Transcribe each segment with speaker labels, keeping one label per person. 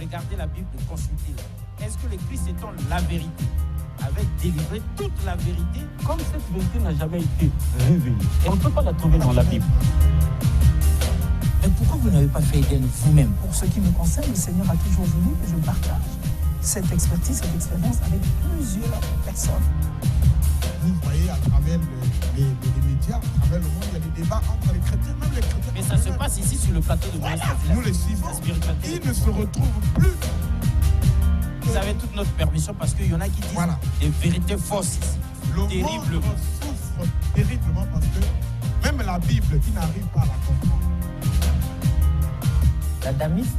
Speaker 1: regardez la Bible, consultez-la. Est-ce que le Christ étant la vérité avait délivré toute la vérité?
Speaker 2: Comme cette vérité n'a jamais été révélée, on ne peut pas la trouver dans la Bible.
Speaker 3: Mais pourquoi vous n'avez pas fait Éden vous-même? Pour ce qui me concerne, le Seigneur a toujours voulu que je partage cette expertise, cette expérience avec plusieurs personnes.
Speaker 4: Vous voyez à travers les médias, à travers le monde, il y a des débats entre les chrétiens, même les chrétiens.
Speaker 1: Mais ça se passe ici sur le plateau de Moïse.
Speaker 4: Nous les suivons, ils ne se retrouvent plus.
Speaker 1: Vous avez toute notre permission parce qu'il y en a qui disent des vérités fausses ici.
Speaker 4: Le monde souffre terriblement parce que même la Bible, qui n'arrive pas à la comprendre.
Speaker 3: L'adamisme,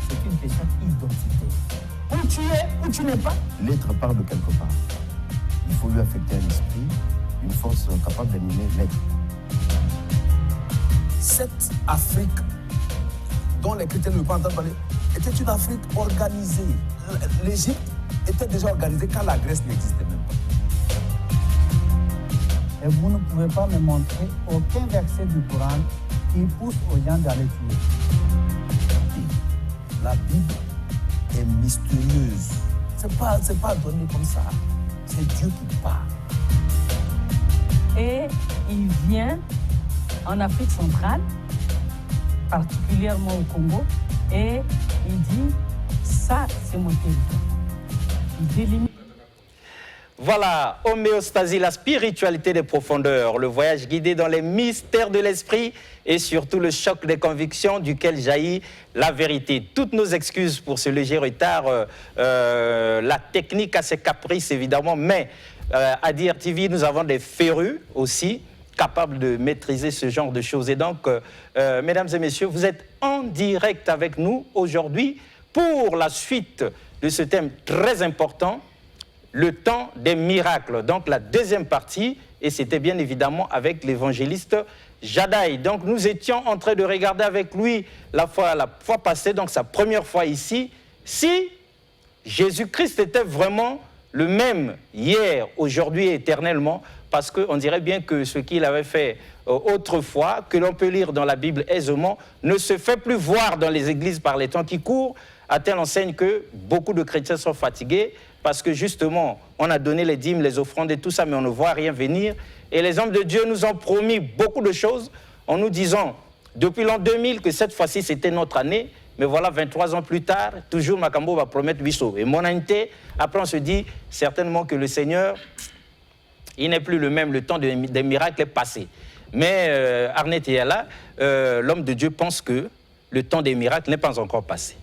Speaker 3: c'est une question identitaire. Où tu es, où tu n'es pas.
Speaker 5: L'être part de quelque part. Il faut lui affecter un esprit, une force capable d'animer l'être.
Speaker 6: Cette Afrique dont les chrétiens ne veulent pas entendre parler était une Afrique organisée. L'Égypte était déjà organisée quand la Grèce n'existait même pas.
Speaker 7: Et vous ne pouvez pas me montrer aucun verset du Coran qui pousse aux gens d'aller tuer.
Speaker 6: La Bible est mystérieuse. C'est pas donné comme ça. C'est Dieu qui parle.
Speaker 8: Et il vient en Afrique centrale, particulièrement au Congo, et il dit, ça c'est mon territoire. Il délimite.
Speaker 9: Voilà, homéostasie, la spiritualité des profondeurs, le voyage guidé dans les mystères de l'esprit et surtout le choc des convictions duquel jaillit la vérité. Toutes nos excuses pour ce léger retard, la technique a ses caprices évidemment, mais à Dire TV, nous avons des férus aussi, capables de maîtriser ce genre de choses. Et donc, mesdames et messieurs, vous êtes en direct avec nous aujourd'hui pour la suite de ce thème très important, le temps des miracles, donc la deuxième partie, et c'était bien évidemment avec l'évangéliste Jadaï. Donc nous étions en train de regarder avec lui la fois passée, donc sa première fois ici, si Jésus-Christ était vraiment le même hier, aujourd'hui et éternellement, parce qu'on dirait bien que ce qu'il avait fait autrefois, que l'on peut lire dans la Bible aisément, ne se fait plus voir dans les églises par les temps qui courent, à telle enseigne que beaucoup de chrétiens sont fatigués, parce que justement, on a donné les dîmes, les offrandes et tout ça, mais on ne voit rien venir. Et les hommes de Dieu nous ont promis beaucoup de choses en nous disant, depuis l'an 2000, que cette fois-ci, c'était notre année. Mais voilà, 23 ans plus tard, toujours Makambo va promettre 8 sauts. Et mon année, après on se dit certainement que le Seigneur, il n'est plus le même, le temps des miracles est passé. Mais Arnett est là, l'homme de Dieu pense que le temps des miracles n'est pas encore passé.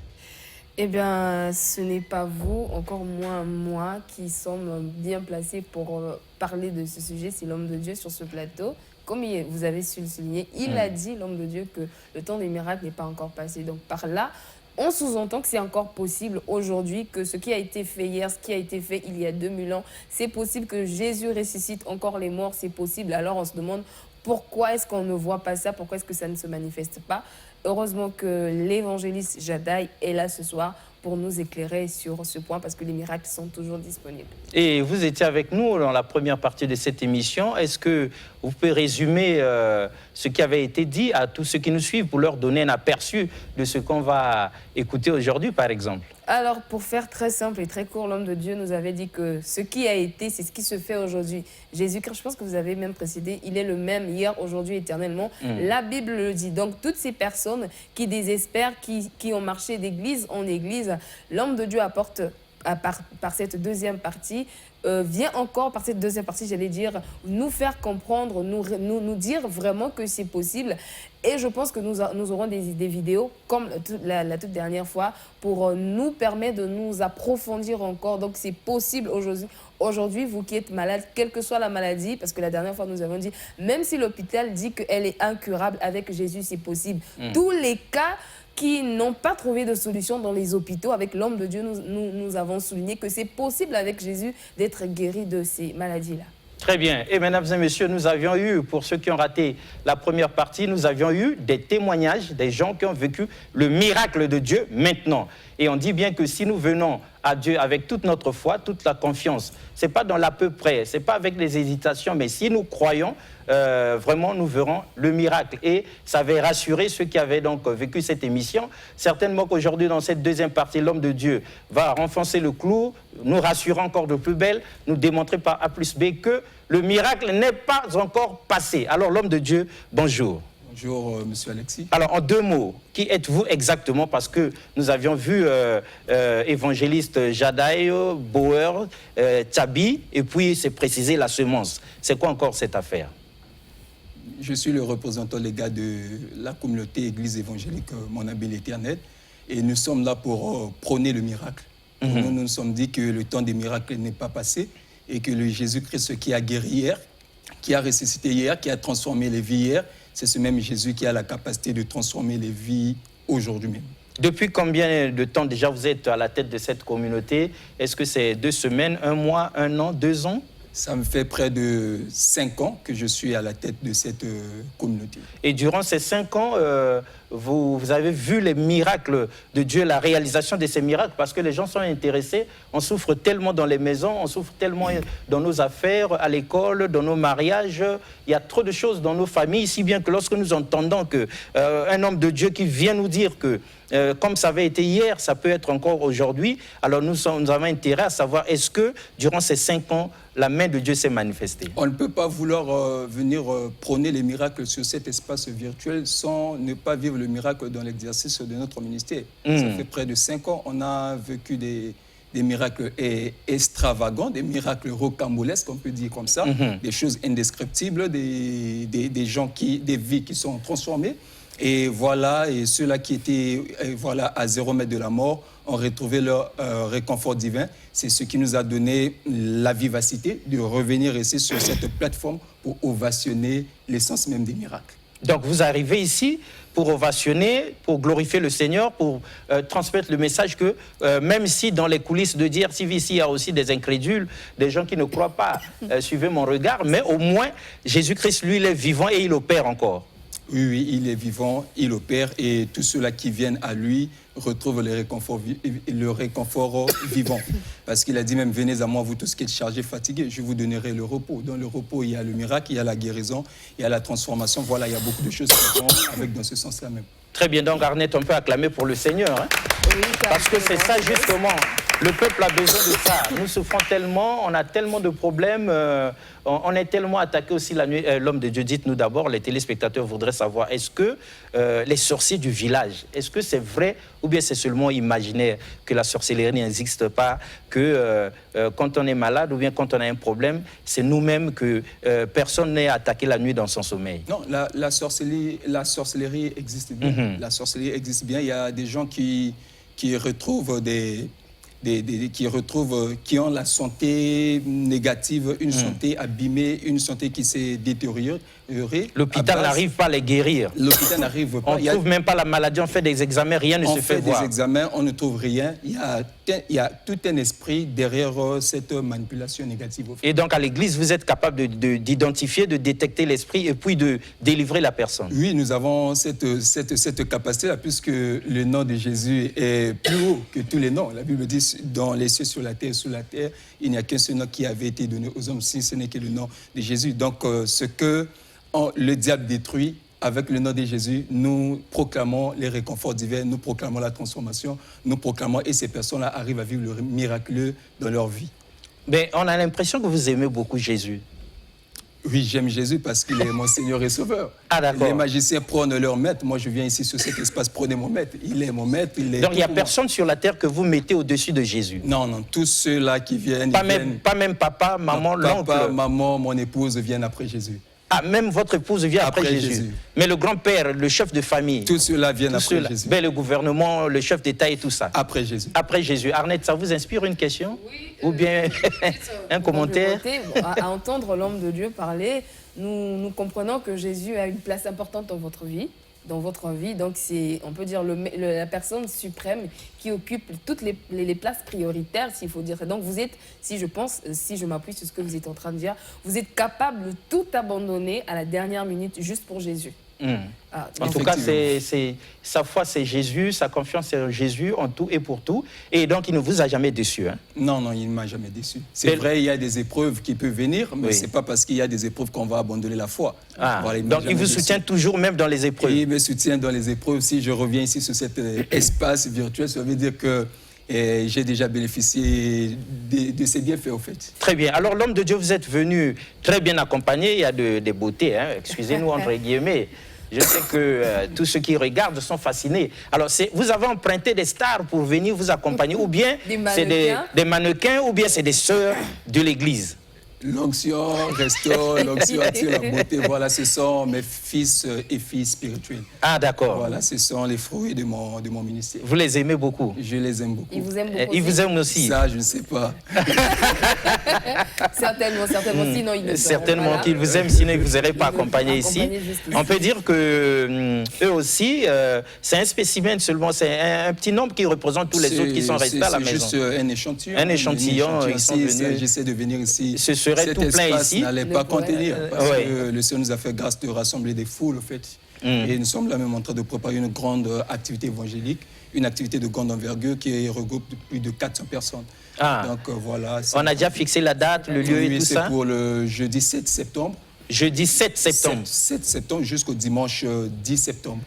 Speaker 10: Eh bien, ce n'est pas vous, encore moins moi, qui sommes bien placés pour parler de ce sujet. C'est l'homme de Dieu sur ce plateau. Comme vous avez su le souligner, il a dit, l'homme de Dieu, que le temps des miracles n'est pas encore passé. Donc par là, on sous-entend que c'est encore possible aujourd'hui, que ce qui a été fait hier, ce qui a été fait il y a 2000 ans, c'est possible que Jésus ressuscite encore les morts, c'est possible. Alors on se demande pourquoi est-ce qu'on ne voit pas ça, pourquoi est-ce que ça ne se manifeste pas. Heureusement que l'évangéliste Jadaï est là ce soir pour nous éclairer sur ce point parce que les miracles sont toujours disponibles.
Speaker 9: Et vous étiez avec nous dans la première partie de cette émission. Est-ce que vous pouvez résumer ce qui avait été dit à tous ceux qui nous suivent pour leur donner un aperçu de ce qu'on va écouter aujourd'hui, par exemple?
Speaker 10: Alors, pour faire très simple et très court, l'homme de Dieu nous avait dit que ce qui a été, c'est ce qui se fait aujourd'hui. Jésus-Christ, je pense que vous avez même précisé, il est le même hier, aujourd'hui, éternellement. La Bible le dit. Donc, toutes ces personnes qui désespèrent, qui ont marché d'église en église, l'homme de Dieu apporte, par cette deuxième partie, vient encore, par cette deuxième partie, j'allais dire, nous faire comprendre, nous dire vraiment que c'est possible. Et je pense que nous aurons des vidéos, comme la toute dernière fois, pour nous permettre de nous approfondir encore. Donc, c'est possible aujourd'hui. Aujourd'hui, vous qui êtes malade, quelle que soit la maladie, parce que la dernière fois, nous avons dit, même si l'hôpital dit qu'elle est incurable, avec Jésus, c'est possible. Tous les cas qui n'ont pas trouvé de solution dans les hôpitaux, avec l'homme de Dieu, nous avons souligné que c'est possible avec Jésus d'être guéri de ces maladies-là.
Speaker 9: Très bien. Et mesdames et messieurs, nous avions eu, pour ceux qui ont raté la première partie, nous avions eu des témoignages des gens qui ont vécu le miracle de Dieu maintenant. Et on dit bien que si nous venons à Dieu avec toute notre foi, toute la confiance, ce n'est pas dans l'à peu près, ce n'est pas avec les hésitations, mais si nous croyons, vraiment nous verrons le miracle. Et ça avait rassuré ceux qui avaient donc vécu cette émission. Certainement qu'aujourd'hui, dans cette deuxième partie, l'homme de Dieu va renfoncer le clou, nous rassurer encore de plus belle, nous démontrer par A plus B que le miracle n'est pas encore passé. Alors l'homme de Dieu, bonjour.
Speaker 11: Bonjour, monsieur Alexis.
Speaker 9: Alors, en 2 mots, qui êtes-vous exactement? Parce que nous avions vu évangéliste Jadaï, Bauer, Tchabi, et puis c'est précisé la semence. C'est quoi encore cette affaire?
Speaker 11: Je suis le représentant légal de la communauté Église évangélique Mon Habile Éternel, et nous sommes là pour prôner le miracle. Nous nous sommes dit que le temps des miracles n'est pas passé, et que le Jésus-Christ qui a guéri hier, qui a ressuscité hier, qui a transformé les vies hier, c'est ce même Jésus qui a la capacité de transformer les vies aujourd'hui même. Depuis combien de temps déjà vous êtes à la tête de cette communauté? Est-ce que c'est 2 semaines, 1 mois, 1 an, 2 ans? Ça me fait près de 5 ans que je suis à la tête de cette communauté. Et durant ces 5 ans, vous avez vu les miracles de Dieu, la réalisation de ces miracles, parce que les gens sont intéressés. On souffre tellement dans les maisons, on souffre tellement dans nos affaires, à l'école, dans nos mariages. Il y a trop de choses dans nos familles, si bien que lorsque nous entendons qu'un homme de Dieu qui vient nous dire que comme ça avait été hier, ça peut être encore aujourd'hui, alors nous avons intérêt à savoir est-ce que durant ces 5 ans, la main de Dieu s'est manifestée. On ne peut pas vouloir venir prôner les miracles sur cet espace virtuel sans ne pas vivre le miracle dans l'exercice de notre ministère. Ça fait près de 5 ans, on a vécu des miracles extravagants, des miracles rocambolesques, on peut dire comme ça, des choses indescriptibles, des vies qui sont transformées. Et voilà, et ceux-là qui étaient à 0 mètre de la mort ont retrouvé leur réconfort divin. C'est ce qui nous a donné la vivacité de revenir ici sur cette plateforme pour ovationner l'essence même des miracles. Donc vous arrivez ici pour ovationner, pour glorifier le Seigneur, pour transmettre le message que même si dans les coulisses de DRTV ici il y a aussi des incrédules, des gens qui ne croient pas, suivez mon regard, mais au moins Jésus-Christ lui il est vivant et il opère encore. Oui, il est vivant, il opère et tous ceux-là qui viennent à lui retrouvent le réconfort vivant. Parce qu'il a dit même, venez à moi, vous tous qui êtes chargés, fatigués, je vous donnerai le repos. Dans le repos, il y a le miracle, il y a la guérison, il y a la transformation. Voilà, il y a beaucoup de choses qui vont avec dans ce sens-là même. Très bien, donc Arnett, on peut acclamer pour le Seigneur. Hein? Oui, parce que c'est ça justement. Le peuple a besoin de ça. Nous souffrons tellement, on a tellement de problèmes, on est tellement attaqué aussi la nuit. L'homme de Dieu, dites-nous d'abord, les téléspectateurs voudraient savoir, est-ce que les sorciers du village, est-ce que c'est vrai ou bien c'est seulement imaginaire que la sorcellerie n'existe pas, que quand on est malade ou bien quand on a un problème, c'est nous-mêmes que personne n'est attaqué la nuit dans son sommeil? Non, la sorcellerie existe bien. La sorcellerie existe bien. Il y a des gens qui retrouvent qui ont la santé négative, une santé abîmée, une santé qui s'est détériorée. L'hôpital n'arrive pas à les guérir. L'hôpital n'arrive pas. On ne trouve même pas la maladie, on fait des examens, rien ne se fait voir. On fait des examens, on ne trouve rien. Il y a tout un esprit derrière cette manipulation négative. Et donc à l'église, vous êtes capable d'identifier, de détecter l'esprit et puis de délivrer la personne? Oui, nous avons cette capacité-là, puisque le nom de Jésus est plus haut que tous les noms. La Bible dit dans les cieux, sur la terre, sous la terre, il n'y a qu'un seul nom qui avait été donné aux hommes, si ce n'est que le nom de Jésus. Donc ce que le diable détruit, avec le nom de Jésus, nous proclamons les réconforts divins, nous proclamons la transformation, nous proclamons, et ces personnes-là arrivent à vivre le miraculeux dans leur vie. Mais on a l'impression que vous aimez beaucoup Jésus. Oui, j'aime Jésus parce qu'il est mon Seigneur et Sauveur. Ah, d'accord. Les magiciens prônent leur maître. Moi, je viens ici sur cet espace prôner mon maître. Il est mon maître. Donc, il n'y a personne sur la terre que vous mettez au-dessus de Jésus? Non, non. Tous ceux-là qui viennent... Pas même papa, maman, l'oncle? Papa, maman, mon épouse viennent après Jésus. Ah, même votre épouse vient après Jésus. Mais le grand-père, le chef de famille... Tous ceux-là viennent après Jésus. Ben, le gouvernement, le chef d'État et tout ça. Après Jésus. Après Jésus. Arnett, ça vous inspire une question? Oui. Ou bien un commentaire?
Speaker 10: À entendre l'homme de Dieu parler, nous comprenons que Jésus a une place importante dans votre vie. Donc c'est, on peut dire, la personne suprême qui occupe toutes les places prioritaires, s'il faut dire ça. Donc vous êtes, si je m'appuie sur ce que vous êtes en train de dire, vous êtes capable de tout abandonner à la dernière minute juste pour Jésus.
Speaker 9: En tout cas, sa foi, c'est Jésus, sa confiance, c'est Jésus en tout et pour tout. Et donc, il ne vous a jamais déçu. Hein?
Speaker 11: Non, non, il ne m'a jamais déçu. C'est vrai, il y a des épreuves qui peuvent venir, mais ce n'est pas parce qu'il y a des épreuves qu'on va abandonner la foi.
Speaker 9: Voilà, donc, il vous soutient toujours, même dans les épreuves.
Speaker 11: Il me soutient dans les épreuves. Si je reviens ici sur cet espace virtuel, ça veut dire que j'ai déjà bénéficié de ces bienfaits, au fait.
Speaker 9: Très bien. Alors, l'homme de Dieu, vous êtes venu très bien accompagné. Il y a des beautés, hein. Excusez-nous, entre guillemets. Je sais que tous ceux qui regardent sont fascinés. Alors, vous avez emprunté des stars pour venir vous accompagner, ou bien c'est des mannequins, ou bien c'est des sœurs de l'Église.
Speaker 11: L'onction restaure, l'onction attire la beauté. Voilà, ce sont mes fils et filles spirituels.
Speaker 9: Ah, d'accord.
Speaker 11: Voilà, ce sont les fruits de mon ministère.
Speaker 9: Vous les aimez beaucoup?
Speaker 11: Je les aime beaucoup.
Speaker 10: Ils vous aiment beaucoup?
Speaker 9: Ils vous aiment aussi?
Speaker 11: Ça, je ne sais pas.
Speaker 10: Certainement, sinon ils ne
Speaker 9: certainement qu'ils vous aiment, sinon ils ne vous auraient pas accompagné ici. On peut dire que eux aussi, c'est un spécimen seulement, c'est un petit nombre qui représente tous les autres qui sont restés à la maison.
Speaker 11: C'est juste un échantillon.
Speaker 9: Un échantillon, ils sont venus.
Speaker 11: J'essaie de venir ici.
Speaker 9: Ce serait
Speaker 11: cet
Speaker 9: tout plein
Speaker 11: espace
Speaker 9: ici.
Speaker 11: n'allait pas contenir, parce que le Seigneur nous a fait grâce de rassembler des foules, en fait. Et nous sommes là même en train de préparer une grande activité évangélique, une activité de grande envergure qui regroupe plus de 400 personnes. Donc voilà.
Speaker 9: On a déjà fixé la date, le lieu et tout ça?
Speaker 11: C'est pour le jeudi 7 septembre.
Speaker 9: Jeudi 7 septembre.
Speaker 11: 7 septembre jusqu'au dimanche 10 septembre.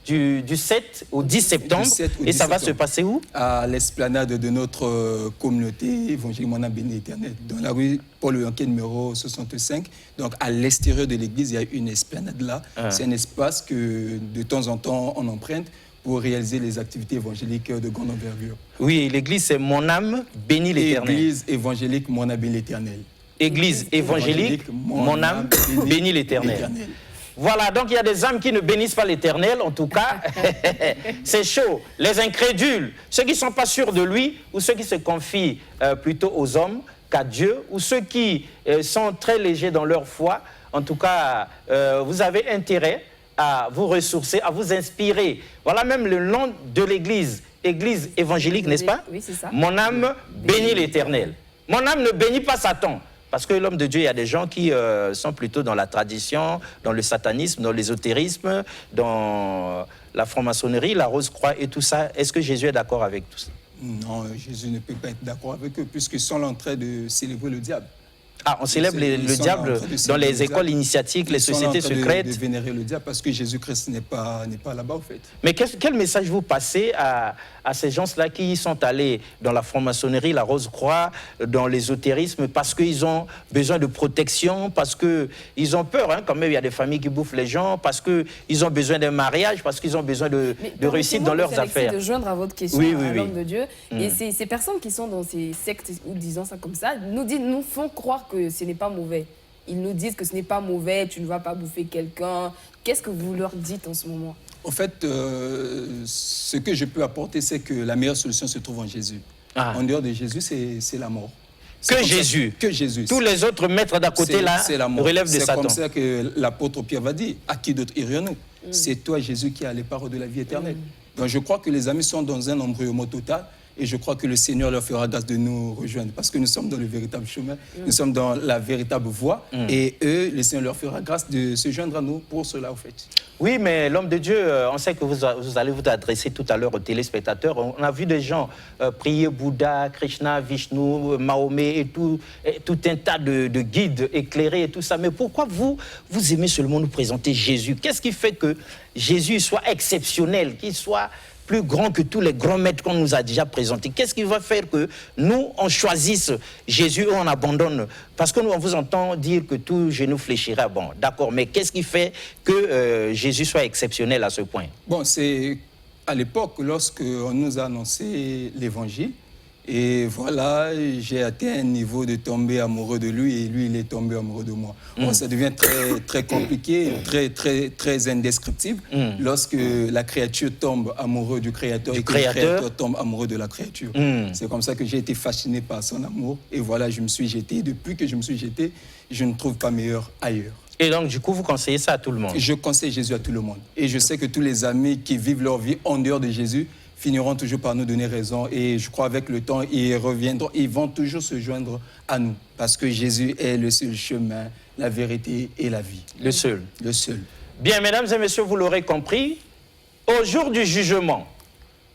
Speaker 9: Du 7 au 10 septembre. Et ça va se passer où? À
Speaker 11: l'esplanade de notre communauté évangélique Mon âme bénie éternelle, dans la rue Paul Yanké numéro 65. Donc à l'extérieur de l'église, il y a une esplanade là. C'est un espace que de temps en temps on emprunte pour réaliser les activités évangéliques de grande envergure.
Speaker 9: Oui, l'église c'est Mon âme bénie l'éternel.
Speaker 11: Église évangélique Mon âme bénie l'éternel.
Speaker 9: Église évangélique Mon âme bénie l'éternel. Voilà, donc il y a des âmes qui ne bénissent pas l'Éternel, en tout cas, c'est chaud. Les incrédules, ceux qui ne sont pas sûrs de lui, ou ceux qui se confient plutôt aux hommes qu'à Dieu, ou ceux qui sont très légers dans leur foi, en tout cas, vous avez intérêt à vous ressourcer, à vous inspirer. Voilà même le nom de l'Église, Église évangélique, n'est-ce pas?
Speaker 10: Oui, c'est ça.
Speaker 9: Mon âme bénit l'Éternel. Mon âme ne bénit pas Satan. Parce que l'homme de Dieu, il y a des gens qui sont plutôt dans la tradition, dans le satanisme, dans l'ésotérisme, dans la franc-maçonnerie, la Rose-Croix et tout ça. Est-ce que Jésus est d'accord avec tout ça?
Speaker 11: Non, Jésus ne peut pas être d'accord avec eux, puisqu'ils sont en train de célébrer le diable.
Speaker 9: Ah, on célèbre le diable dans les écoles initiatiques, les sociétés secrètes.
Speaker 11: De vénérer le diable parce que Jésus-Christ n'est pas là-bas, en fait.
Speaker 9: Mais quel message vous passez à ces gens-là qui sont allés dans la franc-maçonnerie, la Rose-Croix, dans l'ésotérisme, parce qu'ils ont besoin de protection, parce qu'ils ont peur, hein, quand même, il y a des familles qui bouffent les gens, parce qu'ils ont besoin d'un mariage, parce qu'ils ont besoin de réussite dans leurs affaires.
Speaker 10: De joindre à votre question, à l'homme de Dieu. Et ces personnes qui sont dans ces sectes, ou disons ça comme ça, nous font croire que ce n'est pas mauvais. Ils nous disent que ce n'est pas mauvais, tu ne vas pas bouffer quelqu'un. Qu'est-ce que vous leur dites en ce moment?
Speaker 11: En fait, ce que je peux apporter, c'est que la meilleure solution se trouve en Jésus. En dehors de Jésus, c'est la mort.
Speaker 9: Que Jésus.
Speaker 11: Que Jésus.
Speaker 9: Tous les autres maîtres d'à côté, là, relèvent de Satan.
Speaker 11: C'est comme ça que l'apôtre Pierre va dire, à qui d'autre irions-nous? C'est toi, Jésus, qui as les paroles de la vie éternelle. Donc je crois que les amis sont dans un embrayement total. Et je crois que le Seigneur leur fera grâce de nous rejoindre parce que nous sommes dans le véritable chemin, nous sommes dans la véritable voie et eux, le Seigneur leur fera grâce de se joindre à nous pour cela, au fait.
Speaker 9: Oui, mais l'homme de Dieu, on sait que vous allez vous adresser tout à l'heure aux téléspectateurs. On a vu des gens prier Bouddha, Krishna, Vishnu, Mahomet et tout un tas de guides éclairés et tout ça. Mais pourquoi vous aimez seulement nous présenter Jésus? Qu'est-ce qui fait que Jésus soit exceptionnel, qu'il soit plus grand que tous les grands maîtres qu'on nous a déjà présentés? Qu'est-ce qui va faire que nous, on choisisse Jésus ou on abandonne? Parce que nous, on vous entend dire que tout genou fléchira. Bon, d'accord, mais qu'est-ce qui fait que Jésus soit exceptionnel à ce point?
Speaker 11: Bon, c'est à l'époque, lorsqu'on nous a annoncé l'Évangile, et voilà, j'ai atteint un niveau de tomber amoureux de lui et lui, il est tombé amoureux de moi. Bon, ça devient très, très compliqué, très indescriptible lorsque la créature tombe amoureuse du Créateur et que le Créateur tombe amoureux de la créature. C'est comme ça que j'ai été fasciné par son amour et voilà, je me suis jeté. Depuis que je me suis jeté, je ne trouve pas meilleur ailleurs.
Speaker 9: Et donc, du coup, vous conseillez ça à tout le monde?
Speaker 11: Je conseille Jésus à tout le monde. Et je sais que tous les amis qui vivent leur vie en dehors de Jésus finiront toujours par nous donner raison. Et je crois avec le temps, ils reviendront, ils vont toujours se joindre à nous. Parce que Jésus est le seul chemin, la vérité et la vie.
Speaker 9: Le seul.
Speaker 11: Le seul.
Speaker 9: Bien, mesdames et messieurs, vous l'aurez compris, au jour du jugement,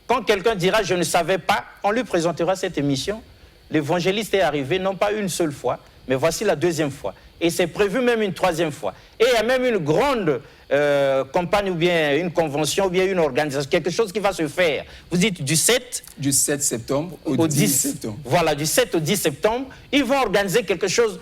Speaker 9: quand quelqu'un dira « je ne savais pas », on lui présentera cette émission. L'évangéliste est arrivé non pas une seule fois, mais voici la deuxième fois. Et c'est prévu même une troisième fois. Et il y a même une grande campagne ou bien une convention ou bien une organisation, quelque chose qui va se faire. Vous dites du 7
Speaker 11: septembre au 10 septembre.
Speaker 9: Voilà, du 7 au 10 septembre, ils vont organiser quelque chose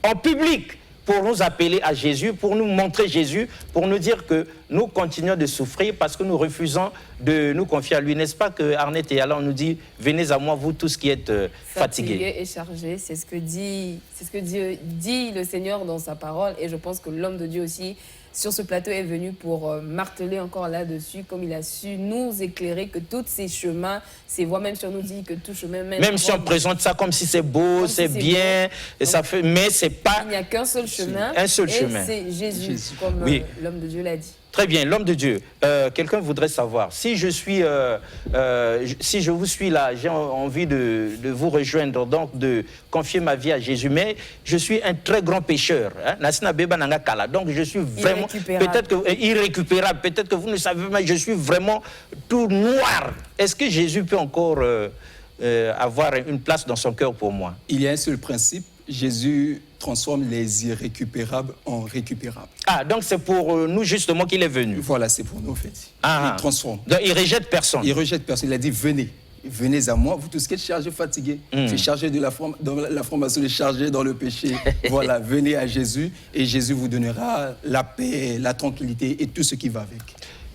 Speaker 9: en public pour nous appeler à Jésus, pour nous montrer Jésus, pour nous dire que nous continuons de souffrir parce que nous refusons de nous confier à lui. N'est-ce pas que Arnett et Alain nous dit « Venez à moi, vous tous qui êtes fatigués. »
Speaker 10: et chargés, c'est ce que Dieu dit le Seigneur dans sa parole. Et je pense que l'homme de Dieu aussi, sur ce plateau, est venu pour marteler encore là-dessus, comme il a su nous éclairer que tous ces chemins, ces voies, même si on nous dit que tout chemin mène...
Speaker 9: Même si on présente ça comme si c'est beau, c'est bien, et ça fait, mais c'est pas...
Speaker 10: Il n'y a qu'un seul chemin, c'est Jésus, comme l'homme de Dieu l'a dit.
Speaker 9: Très bien, l'homme de Dieu. Quelqu'un voudrait savoir, si je vous suis là, j'ai envie de vous rejoindre, donc de confier ma vie à Jésus, mais je suis un très grand pécheur. Donc je suis vraiment, peut-être que irrécupérable, peut-être que vous ne savez pas, mais je suis vraiment tout noir. Est-ce que Jésus peut encore avoir une place dans son cœur pour moi?
Speaker 11: Il y a un seul principe, Jésus transforme les irrécupérables en récupérables.
Speaker 9: Ah, donc c'est pour nous justement qu'il est venu.
Speaker 11: Voilà, c'est pour nous en fait.
Speaker 9: Ah,
Speaker 11: il transforme.
Speaker 9: Donc il rejette personne.
Speaker 11: Il rejette personne. Il a dit venez. Venez à moi, vous tous qui êtes chargés, fatigués. C'est chargé de la formation, chargé dans le péché. Voilà, venez à Jésus et Jésus vous donnera la paix, la tranquillité et tout ce qui va avec.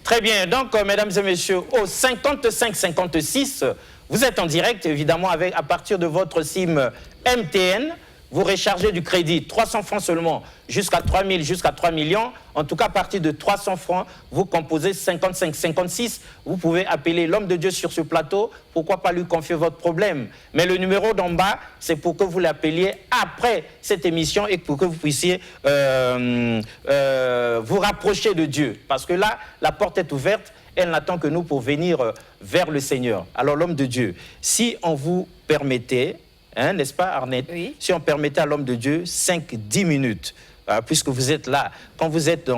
Speaker 9: Très bien, donc mesdames et messieurs, au 55-56, vous êtes en direct évidemment à partir de votre SIM MTN. Vous rechargez du crédit, 300 francs seulement, jusqu'à 3 000, jusqu'à 3 millions. En tout cas, à partir de 300 francs, vous composez 55-56. Vous pouvez appeler l'homme de Dieu sur ce plateau. Pourquoi pas lui confier votre problème? Mais le numéro d'en bas, c'est pour que vous l'appeliez après cette émission et pour que vous puissiez vous rapprocher de Dieu. Parce que là, la porte est ouverte. Elle n'attend que nous pour venir vers le Seigneur. Alors, l'homme de Dieu, si on vous permettait... n'est-ce pas, Arnett? Oui. Si on permettait à l'homme de Dieu 5-10 minutes, puisque vous êtes là, quand vous êtes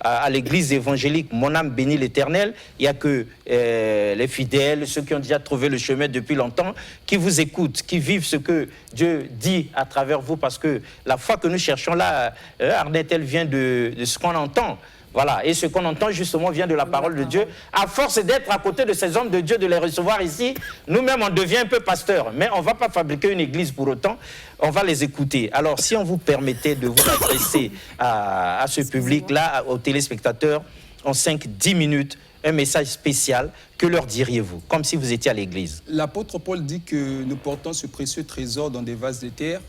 Speaker 9: à l'église évangélique, mon âme bénit l'Éternel, il n'y a que les fidèles, ceux qui ont déjà trouvé le chemin depuis longtemps, qui vous écoutent, qui vivent ce que Dieu dit à travers vous, parce que la foi que nous cherchons là, Arnett, elle vient de ce qu'on entend. Voilà, et ce qu'on entend justement vient de la parole de Dieu. À force d'être à côté de ces hommes de Dieu, de les recevoir ici, nous-mêmes on devient un peu pasteurs. Mais on ne va pas fabriquer une église pour autant, on va les écouter. Alors si on vous permettait de vous adresser à ce public-là, aux téléspectateurs, en 5-10 minutes, un message spécial, que leur diriez-vous? Comme si vous étiez à l'église.
Speaker 11: L'apôtre Paul dit que nous portons ce précieux trésor dans des vases de terre,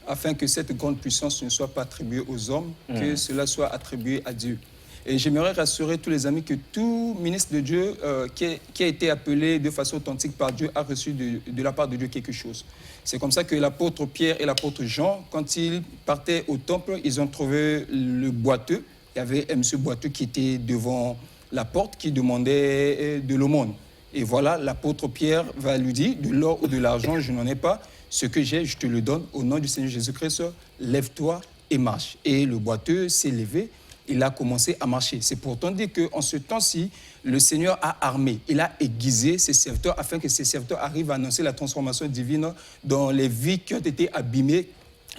Speaker 11: afin que cette grande puissance ne soit pas attribuée aux hommes, que cela soit attribué à Dieu. Et j'aimerais rassurer tous les amis que tout ministre de Dieu qui a été appelé de façon authentique par Dieu a reçu de la part de Dieu quelque chose. C'est comme ça que l'apôtre Pierre et l'apôtre Jean, quand ils partaient au temple, ils ont trouvé le boiteux. Il y avait un monsieur boiteux qui était devant la porte qui demandait de l'aumône. Et voilà, l'apôtre Pierre va lui dire, de l'or ou de l'argent, je n'en ai pas. Ce que j'ai, je te le donne. Au nom du Seigneur Jésus-Christ, lève-toi et marche. Et le boiteux s'est levé. Il a commencé à marcher. C'est pourtant dit qu'en ce temps-ci, le Seigneur a armé, il a aiguisé ses serviteurs afin que ses serviteurs arrivent à annoncer la transformation divine dans les vies qui ont été abîmées,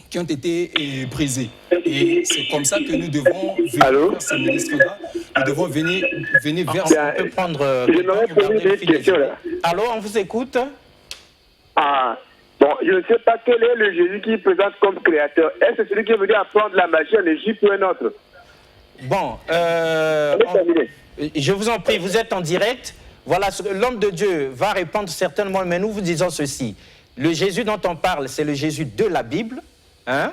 Speaker 11: qui ont été brisées. Et c'est comme ça que nous devons venir vers ces ministres-là. Nous devons venir vers...
Speaker 9: On peut prendre... Allô, on vous écoute?
Speaker 12: Bon, je ne sais pas quel est le Jésus qui présente comme créateur. Est-ce que c'est celui qui est venu apprendre la magie en Égypte ou un autre?
Speaker 9: Bon, je vous en prie, vous êtes en direct. Voilà, l'homme de Dieu va répondre certainement, mais nous vous disons ceci. Le Jésus dont on parle, c'est le Jésus de la Bible. Hein?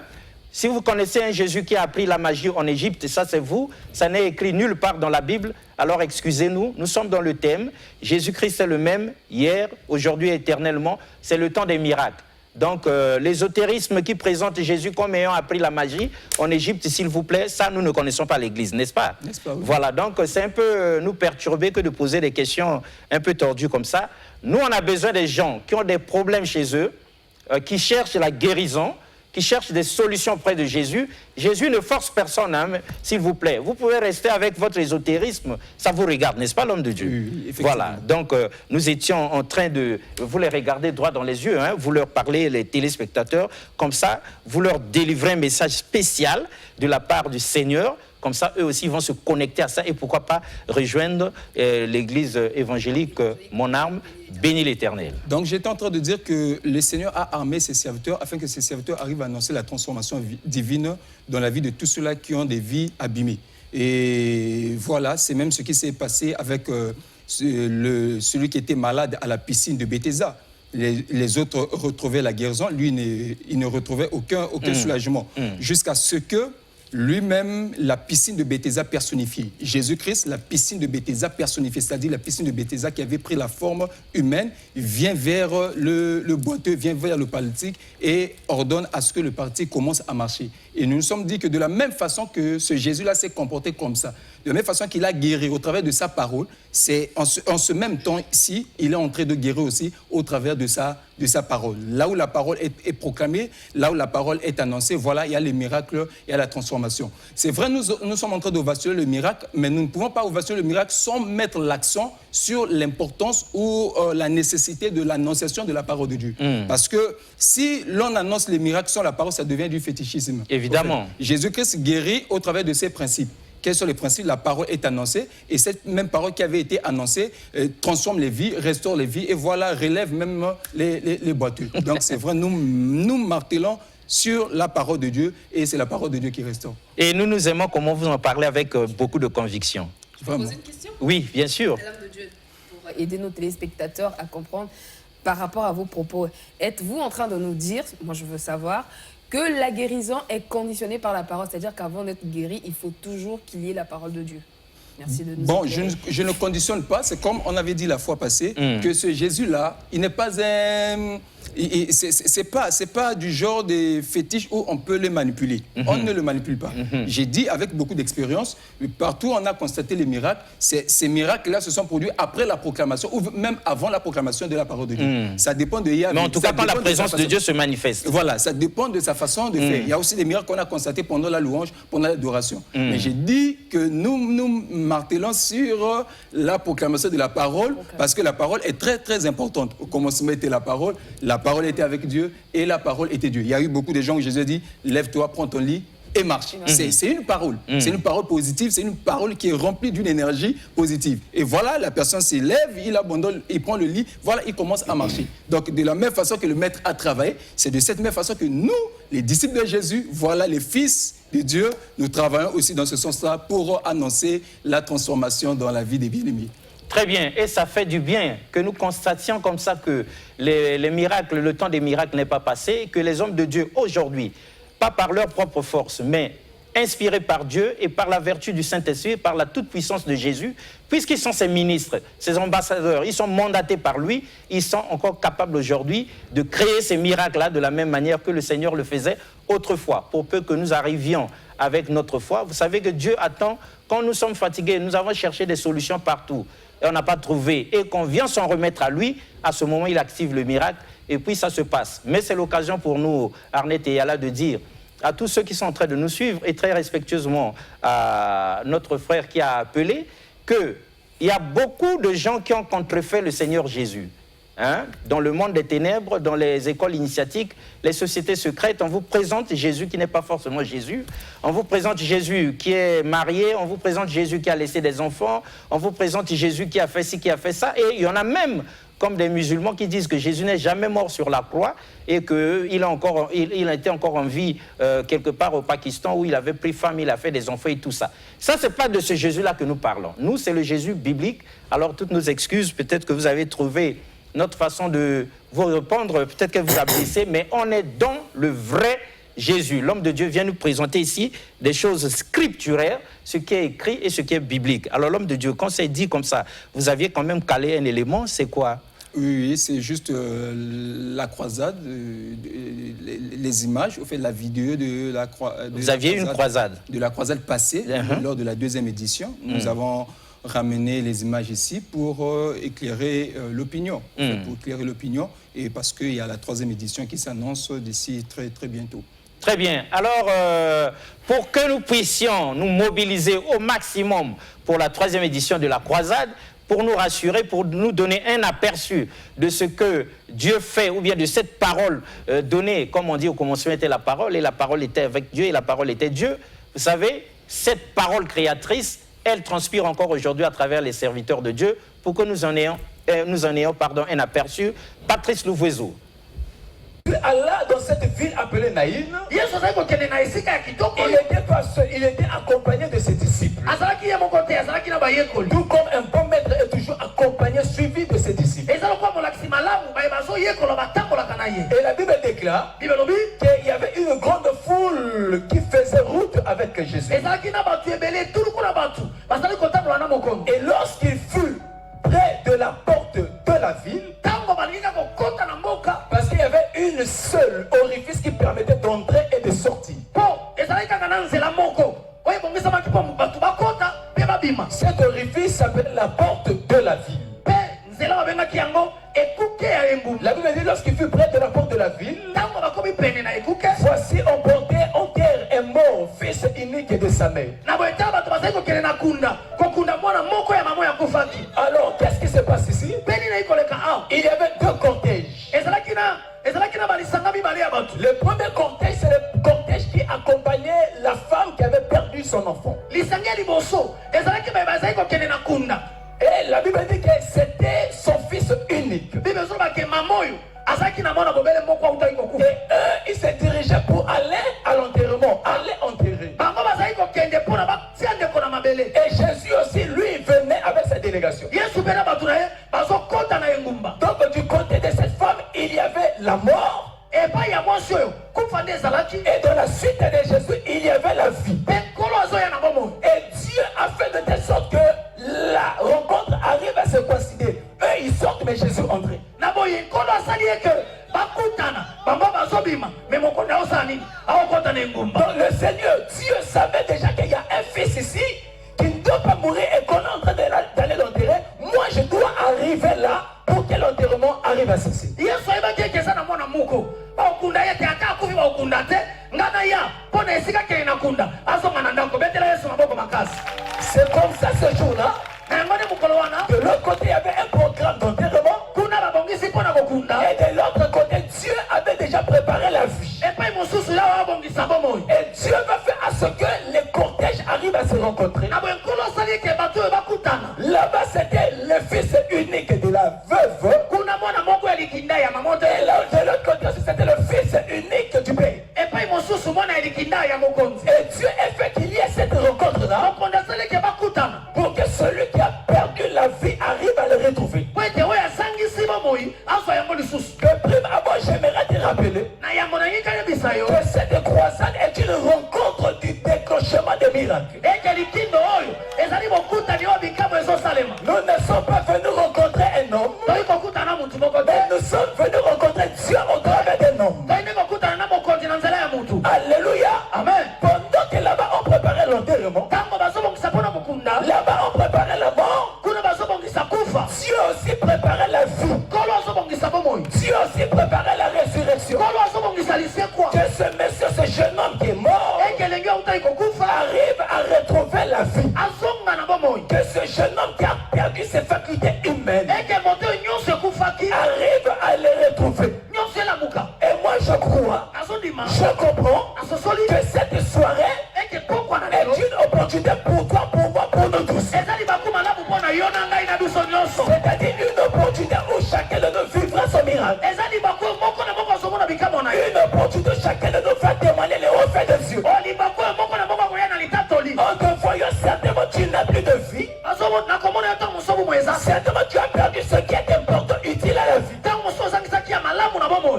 Speaker 9: Si vous connaissez un Jésus qui a appris la magie en Égypte, ça c'est vous, ça n'est écrit nulle part dans la Bible, alors excusez-nous, nous sommes dans le thème. Jésus-Christ est le même, hier, aujourd'hui, éternellement, c'est le temps des miracles. Donc, l'ésotérisme qui présente Jésus comme ayant appris la magie en Égypte, s'il vous plaît, ça, nous ne connaissons pas l'Église, n'est-ce pas?
Speaker 11: N'est-ce pas, oui.
Speaker 9: Voilà, donc c'est un peu nous perturber que de poser des questions un peu tordues comme ça. Nous, on a besoin des gens qui ont des problèmes chez eux, qui cherchent la guérison, qui cherchent des solutions auprès de Jésus. Jésus ne force personne, hein, s'il vous plaît. Vous pouvez rester avec votre ésotérisme, ça vous regarde, n'est-ce pas, l'homme de Dieu?
Speaker 11: Oui,
Speaker 9: voilà, donc nous étions en train de vous les regarder droit dans les yeux, hein, vous leur parlez, les téléspectateurs, comme ça, vous leur délivrez un message spécial de la part du Seigneur. Comme ça, eux aussi vont se connecter à ça et pourquoi pas rejoindre l'église évangélique Mon Arme, bénis l'Éternel.
Speaker 11: Donc j'étais en train de dire que le Seigneur a armé ses serviteurs afin que ses serviteurs arrivent à annoncer la transformation divine dans la vie de tous ceux-là qui ont des vies abîmées. Et voilà, c'est même ce qui s'est passé avec celui qui était malade à la piscine de Bethesda. Les autres retrouvaient la guérison, lui il ne retrouvait aucun soulagement. Jusqu'à ce que lui-même, la piscine de Bethesda personnifiée. Jésus-Christ, la piscine de Bethesda personnifiée, c'est-à-dire la piscine de Bethesda qui avait pris la forme humaine, vient vers le boiteux, vient vers le paralytique et ordonne à ce que le paralytique commence à marcher. Et nous nous sommes dit que de la même façon que ce Jésus-là s'est comporté comme ça, de la même façon qu'il a guéri au travers de sa parole, c'est en ce même temps-ci, il est en train de guérir aussi au travers de sa parole. Là où la parole est proclamée, là où la parole est annoncée, voilà, il y a les miracles, il y a la transformation. C'est vrai, nous sommes en train d'ovationner le miracle, mais nous ne pouvons pas ovationner le miracle sans mettre l'accent sur l'importance ou la nécessité de l'annonciation de la parole de Dieu. Parce que si l'on annonce les miracles sans la parole, ça devient du fétichisme.
Speaker 9: Évidemment.
Speaker 11: Jésus-Christ guérit au travers de ses principes. Quels sont les principes? La parole est annoncée et cette même parole qui avait été annoncée transforme les vies, restaure les vies et voilà, relève même les boiteux. Donc c'est vrai, nous martelons sur la parole de Dieu et c'est la parole de Dieu qui restaure.
Speaker 9: Et nous aimons comment vous en parlez avec beaucoup de conviction.
Speaker 10: Vraiment. Poser une question?
Speaker 9: Oui, bien sûr.
Speaker 10: L'homme de Dieu, pour aider nos téléspectateurs à comprendre par rapport à vos propos, êtes-vous en train de nous dire, moi je veux savoir, que la guérison est conditionnée par la parole, c'est-à-dire qu'avant d'être guéri, il faut toujours qu'il y ait la parole de Dieu. Merci de nous
Speaker 11: Bon, je ne conditionne pas, c'est comme on avait dit la fois passée, que ce Jésus-là, il n'est pas un... C'est pas du genre de fétiche où on peut le manipuler. On ne le manipule pas. J'ai dit avec beaucoup d'expérience, partout on a constaté les miracles. Ces miracles-là se sont produits après la proclamation ou même avant la proclamation de la parole de Dieu. Ça dépend de Yahvé.
Speaker 9: Mais en tout cas, quand la présence de Dieu se manifeste.
Speaker 11: Voilà, ça dépend de sa façon de faire. Il y a aussi des miracles qu'on a constatés pendant la louange, pendant l'adoration. Mais j'ai dit que nous martelons sur la proclamation de la parole parce que la parole est très très importante. Au commencement était la parole était avec Dieu et la parole était Dieu. Il y a eu beaucoup de gens où Jésus a dit, lève-toi, prends ton lit et marche. C'est une parole. C'est une parole positive, c'est une parole qui est remplie d'une énergie positive. Et voilà, la personne se lève, il abandonne, il prend le lit, voilà, il commence à marcher. Donc de la même façon que le maître a travaillé, c'est de cette même façon que nous, les disciples de Jésus, voilà les fils de Dieu, nous travaillons aussi dans ce sens-là pour annoncer la transformation dans la vie des bien-aimés.
Speaker 9: Très bien, et ça fait du bien que nous constations comme ça que les miracles, le temps des miracles n'est pas passé, que les hommes de Dieu aujourd'hui, pas par leur propre force, mais inspirés par Dieu et par la vertu du Saint-Esprit, par la toute-puissance de Jésus, puisqu'ils sont ses ministres, ses ambassadeurs, ils sont mandatés par lui, ils sont encore capables aujourd'hui de créer ces miracles-là de la même manière que le Seigneur le faisait autrefois, pour peu que nous arrivions avec notre foi. Vous savez que Dieu attend, quand nous sommes fatigués, nous avons cherché des solutions partout, et on n'a pas trouvé, et qu'on vient s'en remettre à lui, à ce moment, il active le miracle, et puis ça se passe. Mais c'est l'occasion pour nous, Arnett et Yala, de dire à tous ceux qui sont en train de nous suivre, et très respectueusement à notre frère qui a appelé, qu'il y a beaucoup de gens qui ont contrefait le Seigneur Jésus. Dans le monde des ténèbres, dans les écoles initiatiques, les sociétés secrètes, on vous présente Jésus qui n'est pas forcément Jésus. On vous présente Jésus qui est marié, on vous présente Jésus qui a laissé des enfants, on vous présente Jésus qui a fait ci, qui a fait ça. Et il y en a même, comme des musulmans, qui disent que Jésus n'est jamais mort sur la croix et qu'il a été encore en vie quelque part au Pakistan où il avait pris femme, il a fait des enfants et tout ça. Ça, ce n'est pas de ce Jésus-là que nous parlons. Nous, c'est le Jésus biblique. Alors, toutes nos excuses, peut-être que vous avez trouvé notre façon de vous répondre, peut-être qu'elle vous a blessé, mais on est dans le vrai Jésus. L'homme de Dieu vient nous présenter ici des choses scripturaires, ce qui est écrit et ce qui est biblique. Alors l'homme de Dieu, quand c'est dit comme ça, vous aviez quand même calé un élément, c'est quoi?
Speaker 11: Oui, c'est juste la croisade, les images, au fait, la vidéo de la croisade.
Speaker 9: Vous aviez une croisade? De
Speaker 11: la croisade passée, lors de la 2e édition. Nous avons ramener les images ici pour éclairer l'opinion. Pour éclairer l'opinion, et parce qu'il y a la 3e édition qui s'annonce d'ici très, très bientôt.
Speaker 9: Très bien. Alors, pour que nous puissions nous mobiliser au maximum pour la 3e édition de la croisade, pour nous rassurer, pour nous donner un aperçu de ce que Dieu fait, ou bien de cette parole donnée, comme on dit au commencement était la parole, et la parole était avec Dieu, et la parole était Dieu. Vous savez, cette parole créatrice, elle transpire encore aujourd'hui à travers les serviteurs de Dieu, pour que nous en ayons un aperçu. Patrice Louvezo.
Speaker 13: Allah dans cette ville appelée Naïn, il était pas seul, il était accompagné de ses disciples. Tout comme un bon maître est toujours accompagné, suivi de ses disciples. Et la Bible déclare qu'il y avait une grande foule qui faisait route avec Jésus. Et lorsqu'il fut près de la porte de la ville, parce qu'il y avait une seule orifice qui permettait d'entrer et de sortir. Cet orifice s'appelle la porte de la ville. La Bible dit lorsqu'il fut près de la porte de la ville, voici on portait en terre un mort, fils unique de sa mère. Alors qu'est-ce qui se passe ici? Il y avait deux cortèges. Le premier cortège, c'est le cortège qui accompagnait la femme qui avait perdu son enfant. Et la Bible dit que c'était son fils unique. Et eux, ils se dirigeaient pour aller à l'enterrement, aller enterrer. Et Jésus aussi, lui, venait avec sa délégation. Donc du côté de cette femme, il y avait la mort. Et dans la suite de Jésus, il y avait la vie. Et Dieu a fait de telle sorte que la rencontre arrive à se coïncider. Eux, ils sortent, mais Jésus entrait. Donc le Seigneur, Dieu savait déjà qu'il y a un fils ici qui ne doit pas mourir et qu'on est en train d'aller l'enterrer. Moi, je dois arriver là pour que l'enterrement arrive à cesser. C'est comme ça ce jour-là. De l'autre côté, il y avait un programme d'enterrement. Et de l'autre côté, Dieu avait déjà préparé la vie. Et Dieu va faire à ce que les cortèges arrivent à se rencontrer. Là-bas, c'était le fils unique de la veuve. Et là, de l'autre côté, c'était le fils unique du père. Et Dieu a fait qu'il y ait cette rencontre-là pour que celui qui a perdu la vie arrive à le retrouver. Que prime abord, j'aimerais te rappeler que cette croisade est une rencontre du déclenchement des miracles. Nous ne sommes pas venus rencontrer un homme, mais nous sommes venus rencontrer Dieu au travers d'un homme. Alléluia. Amen. Pendant que là-bas on préparait l'enterrement, là-bas on préparait la mort, Dieu aussi préparait la vie. Dieu aussi préparait la résurrection. Que ce monsieur, ce jeune homme qui est mort, arrive à retrouver la vie. Que ce jeune homme qui a perdu ses facultés humaines arrive à les retrouver. Et moi je crois, je comprends que cette soirée est une opportunité pour toi, pour moi, pour nous tous. C'est-à-dire une opportunité où chacun de nous vivra son miracle. Une opportunité où chacun de nous va témoigner les hauts faits de Dieu. En te voyant, certainement tu n'as plus de vie. Certainement tu as perdu ce qui est important, utile à la vie.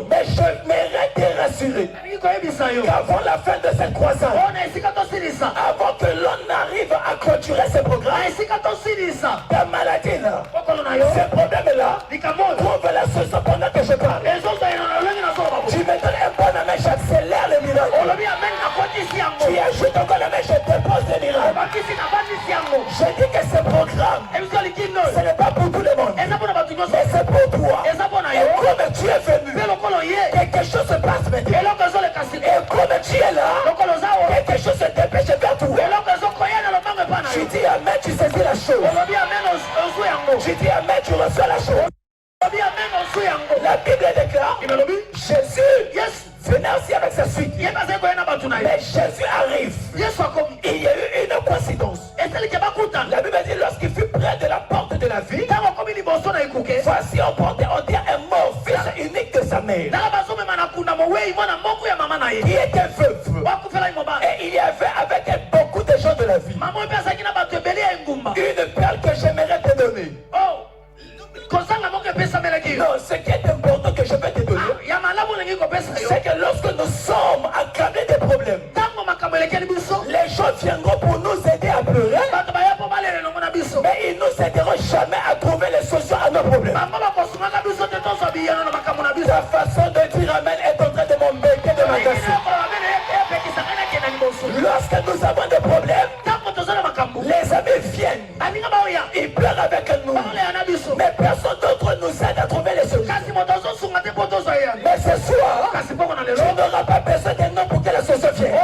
Speaker 13: Mais je m'aimerais te rassurer qu'avant la fin de cette croisade, avant que l'on arrive à clôturer ce programme, ta maladie là, ce problème là, trouve la solution pendant que je parle. Tu me donnes un bon amen, j'accélère le miracle. Tu ajoutes encore la main, je dépose le miracle. Je dis que ce programme, ce n'est pas pour tout le monde, mais c'est pour toi. Et comme tu es venu, quelque chose se passe maintenant. Et Comme tu es là, quelque chose se dépêche vers toi. Tu dis amen, tu saisis la chose. Tu dis amen, tu reçois la chose. La Bible déclare, Jésus venait aussi avec sa suite. Mais Jésus arrive. Il y a eu une coïncidence. La Bible dit lorsqu'il fut près de la porte de la ville, voici on dit un mort, fils unique de sa mère, qui était veuve. Et il y avait avec elle beaucoup de gens de la ville. Une perle que j'aimerais te donner. Non, ce qui est important que je vais te donner, c'est que lorsque nous sommes accablés des problèmes, les gens viendront pour nous aider à pleurer, mais ils ne nous aideront jamais à trouver les solutions à nos problèmes. Ta façon de dire amen est en train de m'embêter, de m'agacer. Lorsque nous avons des problèmes, les amis viennent, ils pleurent avec nous, mais personne d'autre nous aide à trouver les solutions. Mais ce soir, tu n'auras pas besoin d'un nom pour que la solution vienne.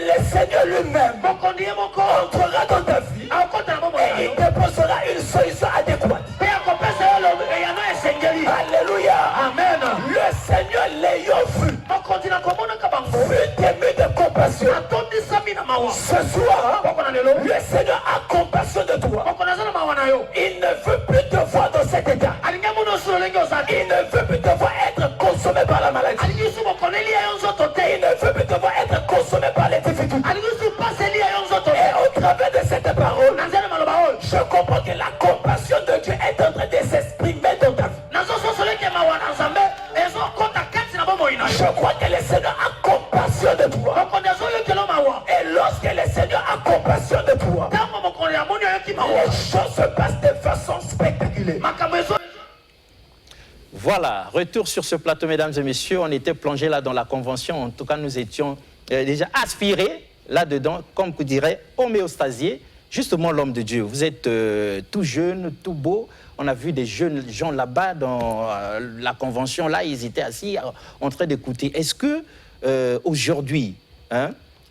Speaker 13: Le Seigneur lui-même entrera dans ta vie et il te posera une solution adéquate. Alléluia. Amen. Le Seigneur l'ayant vu, fut ému de compassion. Ce soir, le Seigneur a compassion de toi. Il ne veut plus te voir dans cet état. Il ne veut plus te voir être consommé par la maladie. Il ne veut plus te voir être consommé par les difficultés. Et au travers de cette parole, je comprends que la compassion de Dieu est en train de s'exprimer dans ta vie. Je crois que le Seigneur a compassion de toi. Et lorsque le Seigneur a compassion de toi, les choses se passent de façon spectaculaire.
Speaker 9: Voilà, retour sur ce plateau, mesdames et messieurs. On était plongés là dans la convention. En tout cas, nous étions déjà aspirés là-dedans, comme vous direz, homéostasiés. Justement, l'homme de Dieu. Vous êtes tout jeune, tout beau. On a vu des jeunes gens là-bas dans la convention. Là, ils étaient assis en train d'écouter. Est-ce que aujourd'hui,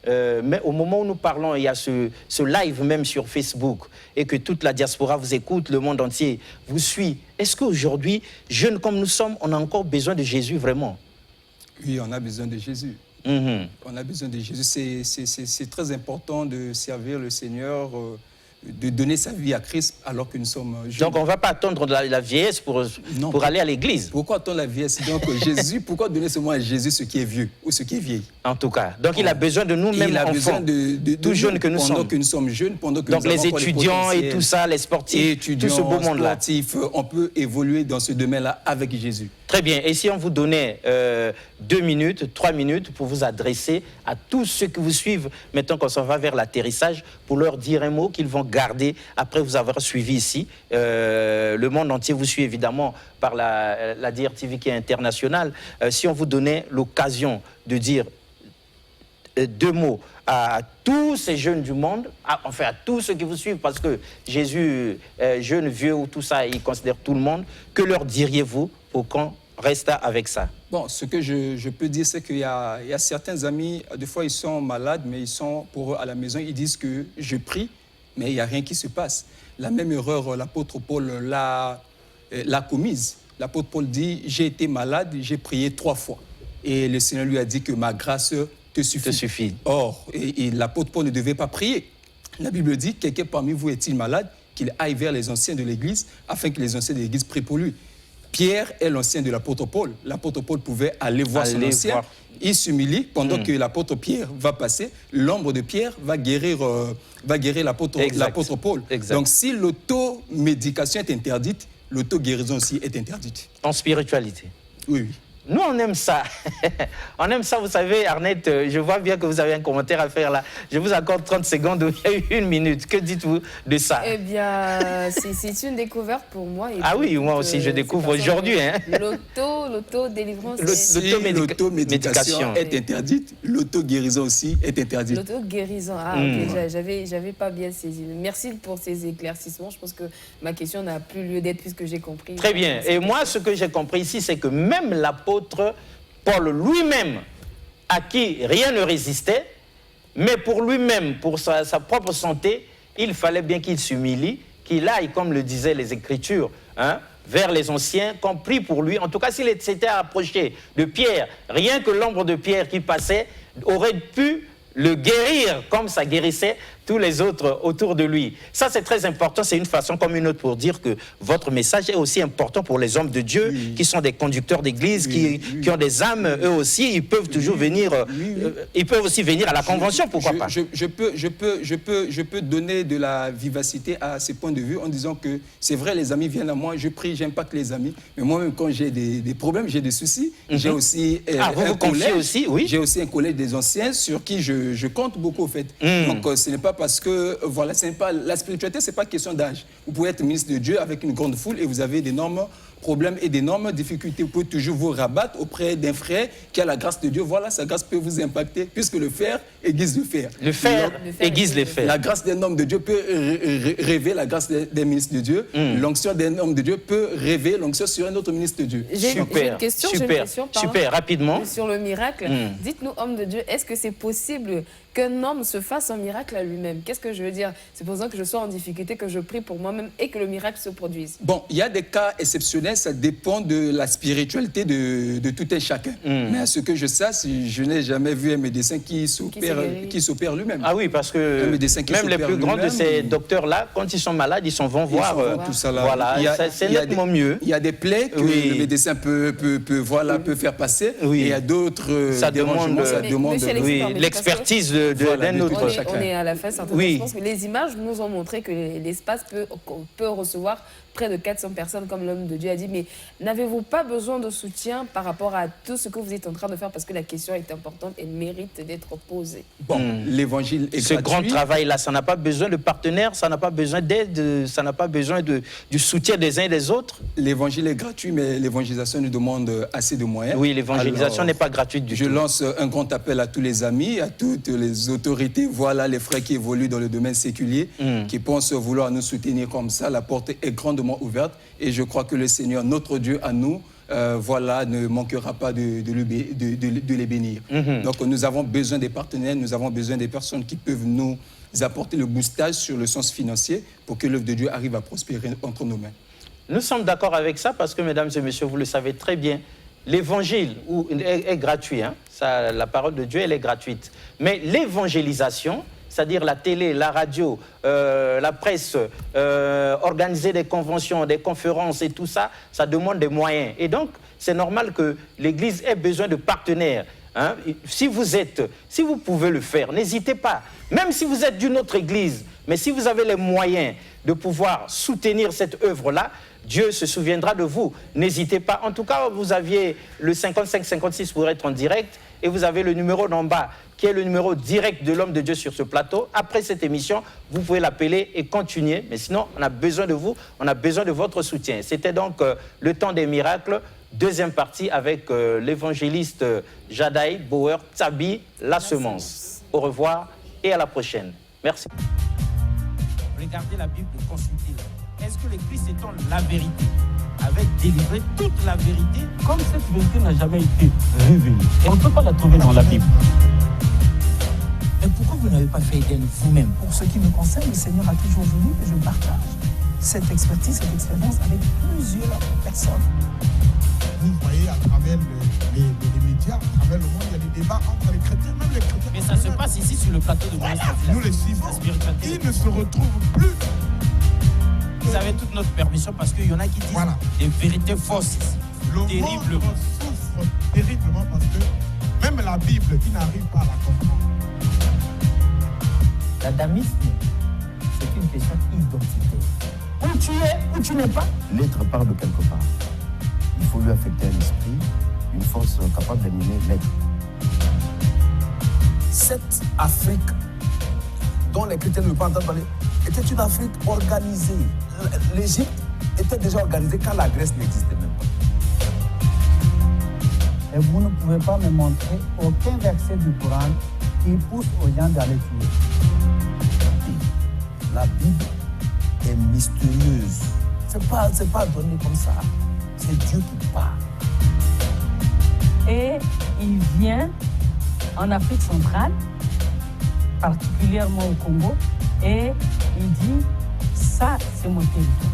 Speaker 9: mais au moment où nous parlons, il y a ce live même sur Facebook et que toute la diaspora vous écoute, le monde entier vous suit. Est-ce qu'aujourd'hui, jeunes comme nous sommes, on a encore besoin de Jésus vraiment?
Speaker 11: Oui, on a besoin de Jésus. On a besoin de Jésus. C'est très important de servir le Seigneur, de donner sa vie à Christ alors que nous sommes jeunes.
Speaker 9: Donc on ne va pas attendre la vieillesse pour aller à l'église.
Speaker 11: Pourquoi attendre la vieillesse? Donc Jésus, pourquoi donner seulement à Jésus ce qui est vieux ou ce qui est vieil?
Speaker 9: En tout cas, donc il a besoin de nous-mêmes enfants. Il a besoin de tout jeunes que nous sommes.
Speaker 11: Pendant que nous sommes jeunes, pendant que
Speaker 9: donc
Speaker 11: nous
Speaker 9: les étudiants et tout ça, les sportifs, tout ce beau monde-là.
Speaker 11: On peut évoluer dans ce domaine-là avec Jésus.
Speaker 9: Très bien. Et si on vous donnait 2 minutes, 3 minutes pour vous adresser à tous ceux qui vous suivent, maintenant qu'on s'en va vers l'atterrissage, pour leur dire un mot qu'ils vont garder après vous avoir suivi ici. Le monde entier vous suit évidemment par la DRTV qui est internationale. Si on vous donnait l'occasion de dire 2 mots à tous ces jeunes du monde, enfin à tous ceux qui vous suivent, parce que Jésus, jeune, vieux ou tout ça, il considère tout le monde, que leur diriez-vous pour qu'on reste avec ça?
Speaker 11: Bon, ce que je peux dire, c'est qu'il y a certains amis, des fois ils sont malades, mais ils sont pour eux à la maison, ils disent que je prie, mais il n'y a rien qui se passe. La même erreur, l'apôtre Paul l'a commise. L'apôtre Paul dit, j'ai été malade, j'ai prié 3 fois. Et le Seigneur lui a dit que ma grâce te suffit. Or, et l'apôtre Paul ne devait pas prier. La Bible dit, quelqu'un parmi vous est-il malade, qu'il aille vers les anciens de l'Église, afin que les anciens de l'Église prient pour lui. Pierre est l'ancien de l'apôtre Paul. L'apôtre Paul pouvait aller voir son ancien. Il s'humilie pendant que l'apôtre Pierre va passer. L'ombre de Pierre va guérir l'apôtre Paul.
Speaker 9: Exact.
Speaker 11: Donc si l'automédication est interdite, l'auto-guérison aussi est interdite.
Speaker 9: En spiritualité.
Speaker 11: Oui.
Speaker 9: Nous, on aime ça. On aime ça, vous savez, Arnette, je vois bien que vous avez un commentaire à faire là. Je vous accorde 30 secondes, il y a eu 1 minute. Que dites-vous de ça?
Speaker 10: Eh bien, c'est une découverte pour moi. Et
Speaker 9: ah oui, moi aussi, je découvre aujourd'hui. Hein.
Speaker 10: L'auto-délivrance.
Speaker 11: L'automédication est interdite, l'auto-guérison aussi est interdite.
Speaker 10: L'auto-guérison, ok, j'avais pas bien saisi. Merci pour ces éclaircissements. Je pense que ma question n'a plus lieu d'être puisque j'ai compris.
Speaker 9: Très bien. Et moi, ce que j'ai compris ici, c'est que même l'apôtre Paul lui-même, à qui rien ne résistait, mais pour lui-même, pour sa propre santé, il fallait bien qu'il s'humilie, qu'il aille, comme le disaient les Écritures, hein, vers les anciens, qu'on prie pour lui. En tout cas, s'il s'était approché de Pierre, rien que l'ombre de Pierre qui passait aurait pu le guérir comme ça guérissait tous les autres autour de lui. Ça, c'est très important. C'est une façon comme une autre pour dire que votre message est aussi important pour les hommes de Dieu qui sont des conducteurs d'église, qui ont des âmes, eux aussi. Ils peuvent toujours venir, ils peuvent aussi venir à la convention, pourquoi pas.
Speaker 11: Je peux donner de la vivacité à ces points de vue en disant que c'est vrai, les amis viennent à moi, je prie, j'aime pas que les amis, mais moi-même, quand j'ai des problèmes, j'ai des soucis, j'ai aussi
Speaker 9: vous confiez aussi, oui.
Speaker 11: J'ai aussi un collège des anciens sur qui je compte beaucoup, au fait. Donc, ce n'est pas parce que, voilà, ce n'est pas, la spiritualité, ce n'est pas question d'âge. Vous pouvez être ministre de Dieu avec une grande foule et vous avez d'énormes problèmes et d'énormes difficultés. Vous pouvez toujours vous rabattre auprès d'un frère qui a la grâce de Dieu. Voilà, sa grâce peut vous impacter puisque le fer aiguise le fer.
Speaker 9: Le fer aiguise les fers.
Speaker 11: La grâce d'un homme de Dieu peut rêver la grâce d'un ministre de Dieu. L'onction d'un homme de Dieu peut rêver l'onction sur un autre ministre de Dieu.
Speaker 10: J'ai une question,
Speaker 9: super, rapidement.
Speaker 10: Sur le miracle. Dites-nous, homme de Dieu, est-ce que c'est possible qu'un homme se fasse un miracle à lui-même? Qu'est-ce que je veux dire? C'est pour ça que je sois en difficulté, que je prie pour moi-même et que le miracle se produise.
Speaker 11: Bon, il y a des cas exceptionnels, ça dépend de la spiritualité de tout un chacun. Mais à ce que je sache, je n'ai jamais vu un médecin qui s'opère lui-même.
Speaker 9: Ah oui, parce que même les plus grands de ces docteurs-là, quand ils sont malades, ils s'en vont voir.
Speaker 11: Tout ça là.
Speaker 9: Voilà, c'est nettement mieux.
Speaker 11: Il y a des plaies que le médecin peut faire passer. Et il y a d'autres
Speaker 9: ça demande l'expertise d'un autre.
Speaker 10: On est à la fin, certainement. Je pense que les images nous ont montré que l'espace peut recevoir près de 400 personnes, comme l'homme de Dieu a dit. Mais n'avez-vous pas besoin de soutien par rapport à tout ce que vous êtes en train de faire? Parce que la question est importante et mérite d'être posée.
Speaker 11: Bon, l'évangile est gratuit.
Speaker 9: Ce grand travail-là, ça n'a pas besoin de partenaires, ça n'a pas besoin d'aide, ça n'a pas besoin du soutien des uns et des autres.
Speaker 11: L'évangile est gratuit, mais l'évangélisation nous demande assez de moyens.
Speaker 9: Oui, l'évangélisation n'est pas gratuite du tout.
Speaker 11: Je lance un grand appel à tous les amis, à toutes les autorités, voilà les frères qui évoluent dans le domaine séculier, qui pensent vouloir nous soutenir comme ça. La porte est grandement ouverte et je crois que le Seigneur, notre Dieu à nous, voilà, ne manquera pas de les bénir. Donc nous avons besoin des partenaires, nous avons besoin des personnes qui peuvent nous apporter le boostage sur le sens financier pour que l'œuvre de Dieu arrive à prospérer entre nos mains.
Speaker 9: Nous sommes d'accord avec ça parce que, mesdames et messieurs, vous le savez très bien, l'évangile est gratuit. Hein? Ça, la parole de Dieu, elle est gratuite. Mais l'évangélisation, c'est-à-dire la télé, la radio, la presse, organiser des conventions, des conférences et tout ça, ça demande des moyens. Et donc, c'est normal que l'Église ait besoin de partenaires. Hein? Si vous pouvez le faire, n'hésitez pas. Même si vous êtes d'une autre Église, mais si vous avez les moyens de pouvoir soutenir cette œuvre-là, Dieu se souviendra de vous. N'hésitez pas. En tout cas, vous aviez le 55-56 pour être en direct et vous avez le numéro d'en bas qui est le numéro direct de l'homme de Dieu sur ce plateau. Après cette émission, vous pouvez l'appeler et continuer. Mais sinon, on a besoin de vous, on a besoin de votre soutien. C'était donc le temps des miracles, deuxième partie avec l'évangéliste Jadaï Bauer Tsabi, la semence. Au revoir et à la prochaine. Merci.
Speaker 1: Regardez la Bible et consultez-la. Est-ce que le Christ étant la vérité avait délivré toute la vérité?
Speaker 2: Comme cette vérité n'a jamais été révélée, et on ne peut pas la trouver dans la Bible.
Speaker 3: Mais pourquoi vous n'avez pas fait Eden vous-même? Pour ce qui me concerne, le Seigneur a toujours voulu que je partage cette expertise, cette expérience avec plusieurs personnes.
Speaker 4: Vous voyez à travers les médias, à travers le monde, il y a des débats entre les chrétiens, même les chrétiens.
Speaker 1: Mais ça se passe ici sur le plateau de Moïse.
Speaker 4: Nous les suivons. Ils ne se retrouvent plus.
Speaker 1: Vous avez toute notre permission parce qu'il y en a qui disent des vérités fausses ici.
Speaker 4: Le monde souffre terriblement parce que même la Bible, ils n'arrivent pas à la comprendre.
Speaker 3: L'adamisme, c'est une question d'identité. Où tu es, où tu n'es pas.
Speaker 5: L'être part de quelque part. Il faut lui affecter un esprit, une force capable d'animer l'être.
Speaker 6: Cette Afrique dont les chrétiens ne veulent pas entendre parler était une Afrique organisée. L'Égypte était déjà organisée quand la Grèce n'existait même pas.
Speaker 7: Et vous ne pouvez pas me montrer aucun verset du Coran qui pousse aux gens d'aller tuer.
Speaker 6: La Bible est mystérieuse. C'est pas donné comme ça. C'est Dieu qui parle.
Speaker 8: Et il vient en Afrique centrale, particulièrement au Congo, et il dit, ça c'est mon territoire.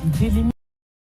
Speaker 8: Il délimite